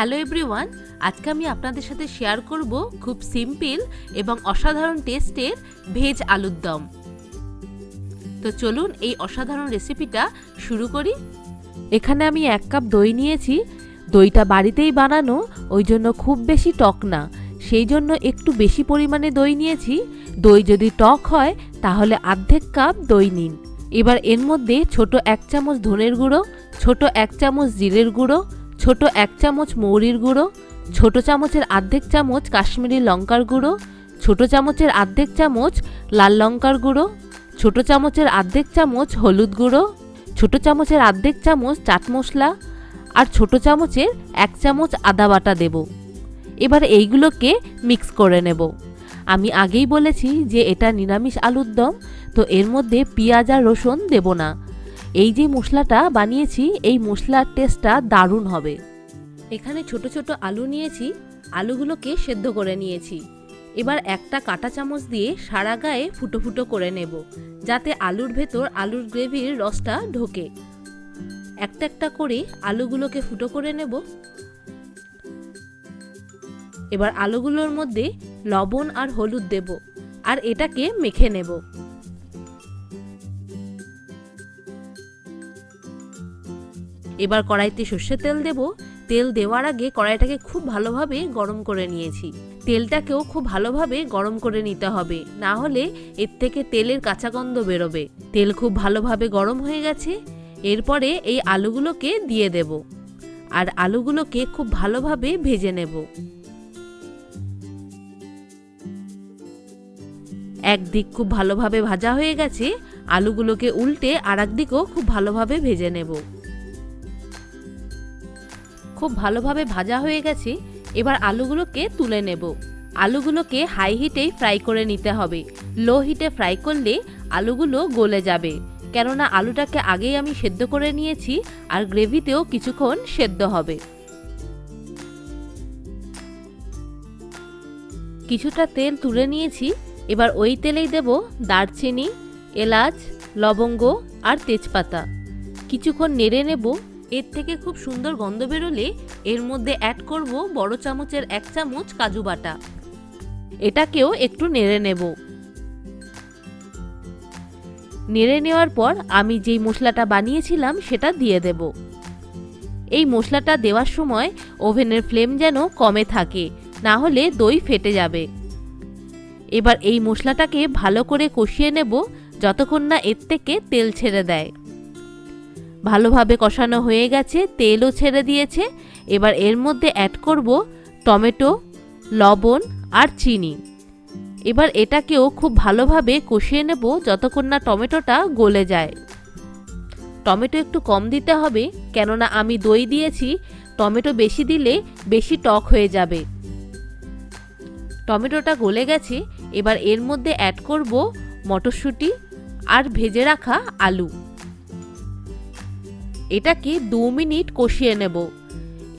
Hello everyone, আজকে আমি আপনাদের সাথে শেয়ার করব খুব সিম্পল এবং অসাধারণ টেস্টের ভেজ আলুর দম। তো চলুন এই অসাধারণ রেসিপিটা শুরু করি। এখানে আমি 1 কাপ দই নিয়েছি। দইটা বাড়িতেই বানানো, ওই জন্য খুব বেশি টক না, সেই জন্য একটু বেশি পরিমাণে দই নিয়েছি। দই যদি টক হয় তাহলে অর্ধেক কাপ দই নিন। এবার এর মধ্যে ছোট 1 চামচ ধনের গুঁড়ো, ছোট 1 চামচ জিরের গুঁড়ো, ছোট 1 চামচ মৌরির গুঁড়ো, ছোট চামচের অর্ধেক চামচ কাশ্মীরি লঙ্কার গুঁড়ো, ছোট চামচের অর্ধেক চামচ লাল লঙ্কার গুঁড়ো, ছোট চামচের অর্ধেক চামচ হলুদ গুঁড়ো, ছোট চামচের অর্ধেক চামচ চাট মশলা আর ছোট চামচের 1 চামচ আদা বাটা দেব। এবার এইগুলোকে মিক্স করে নেব। আমি আগেই বলেছি যে এটা নিরামিষ আলুর দম, তো এর মধ্যে পেঁয়াজ আর রসুন দেব না। এই যে মশলাটা বানিয়েছি, এই মশলার টেস্টটা দারুণ হবে। এখানে ছোট ছোট আলু নিয়েছি, আলুগুলোকে সেদ্ধ করে নিয়েছি। এবার একটা কাঁটা চামচ দিয়ে সারা গায়ে ফুটো ফুটো করে নেব, যাতে আলুর ভেতর আলুর গ্রেভির রসটা ঢোকে। একটা একটা করে আলুগুলোকে ফুটো করে নেব। এবার আলুগুলোর মধ্যে লবণ আর হলুদ দেব আর এটাকে মেখে নেব। এবার কড়াইতে সর্ষের তেল দেব। তেল দেওয়ার আগে কড়াইটাকে খুব ভালোভাবে গরম করে নিয়েছি। তেলটাকেও খুব ভালোভাবে গরম করে নিতে হবে, না হলে এর থেকে তেলের কাঁচা গন্ধ বেরোবে। তেল খুব ভালোভাবে গরম হয়ে গেছে। এরপরে এই আলুগুলোকে দিয়ে দেব আর আলুগুলোকে খুব ভালোভাবে ভেজে নেব। একদিক খুব ভালোভাবে ভাজা হয়ে গেছে, আলুগুলোকে উল্টে আর একদিকও খুব ভালোভাবে ভেজে নেব। খুব ভালোভাবে ভাজা হয়ে গেছে। এবার আলুগুলোকে তুলে নেব। আলুগুলোকে হাই হিটেই ফ্রাই করে নিতে হবে। লো হিটে ফ্রাই করলে আলুগুলো গলে যাবে, কেননা আলুটাকে আগেই আমি সেদ্ধ করে নিয়েছি আর গ্রেভিতেও কিছুক্ষণ সেদ্ধ হবে। কিছুটা তেল তুলে নিয়েছি। এবার ওই তেলেই দেব দারচিনি, এলাচ, লবঙ্গ আর তেজপাতা। কিছুক্ষণ নেড়ে নেব। এর থেকে খুব সুন্দর গন্ধ বেরোলে এর মধ্যে অ্যাড করব বড় চামচের 1 চামচ কাজু বাটা। এটাকেও একটু নেড়ে নেব। নেড়ে নেওয়ার পর আমি যেই মশলাটা বানিয়েছিলাম সেটা দিয়ে দেব। এই মশলাটা দেওয়ার সময় ওভেনের ফ্লেম যেন কমে থাকে, না হলে দই ফেটে যাবে। এবার এই মশলাটাকে ভালো করে কষিয়ে নেব যতক্ষণ না এর থেকে তেল ছেড়ে দেয়। ভালোভাবে কষানো হয়ে গেছে, তেলও ছেড়ে দিয়েছে। এবার এর মধ্যে অ্যাড করব টমেটো, লবণ আর চিনি। এবার এটাকেও খুব ভালোভাবে কষিয়ে নেব যতক্ষণ না টমেটোটা গলে যায়। টমেটো একটু কম দিতে হবে, কেননা আমি দই দিয়েছি। টমেটো বেশি দিলে বেশি টক হয়ে যাবে। টমেটোটা গলে গেছে। এবার এর মধ্যে অ্যাড করব মটরশুঁটি আর ভেজে রাখা আলু। এটাকে 2 মিনিট কষিয়ে নেব।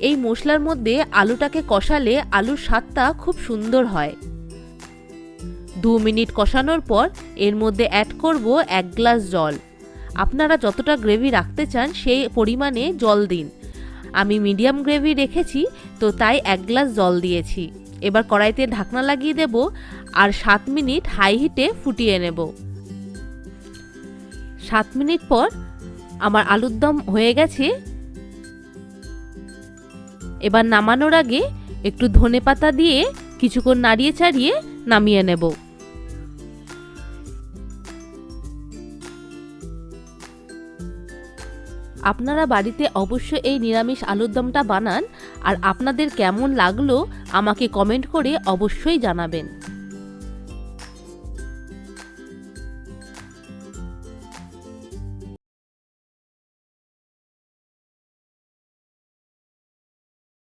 এই মশলার মধ্যে আলুটাকে কষালে আলুর স্বাদটা খুব সুন্দর হয়। 2 মিনিট কষানোর পর এর মধ্যে অ্যাড করব 1 গ্লাস জল। আপনারা যতটা গ্রেভি রাখতে চান সেই পরিমাণে জল দিন। আমি মিডিয়াম গ্রেভি রেখেছি, তো তাই 1 গ্লাস জল দিয়েছি। এবার কড়াইতে ঢাকনা লাগিয়ে দেব আর 7 মিনিট হাই হিটে ফুটিয়ে নেব। 7 মিনিট পর আমার আলুর দম হয়ে গেছে। এবার নামানোর আগে একটু ধনেপাতা দিয়ে কিছুক্ষণ নাড়িয়ে চাড়িয়ে নামিয়ে নেব। আপনারা বাড়িতে অবশ্যই এই নিরামিষ আলুর দমটা বানান আর আপনাদের কেমন লাগলো আমাকে কমেন্ট করে অবশ্যই জানাবেন।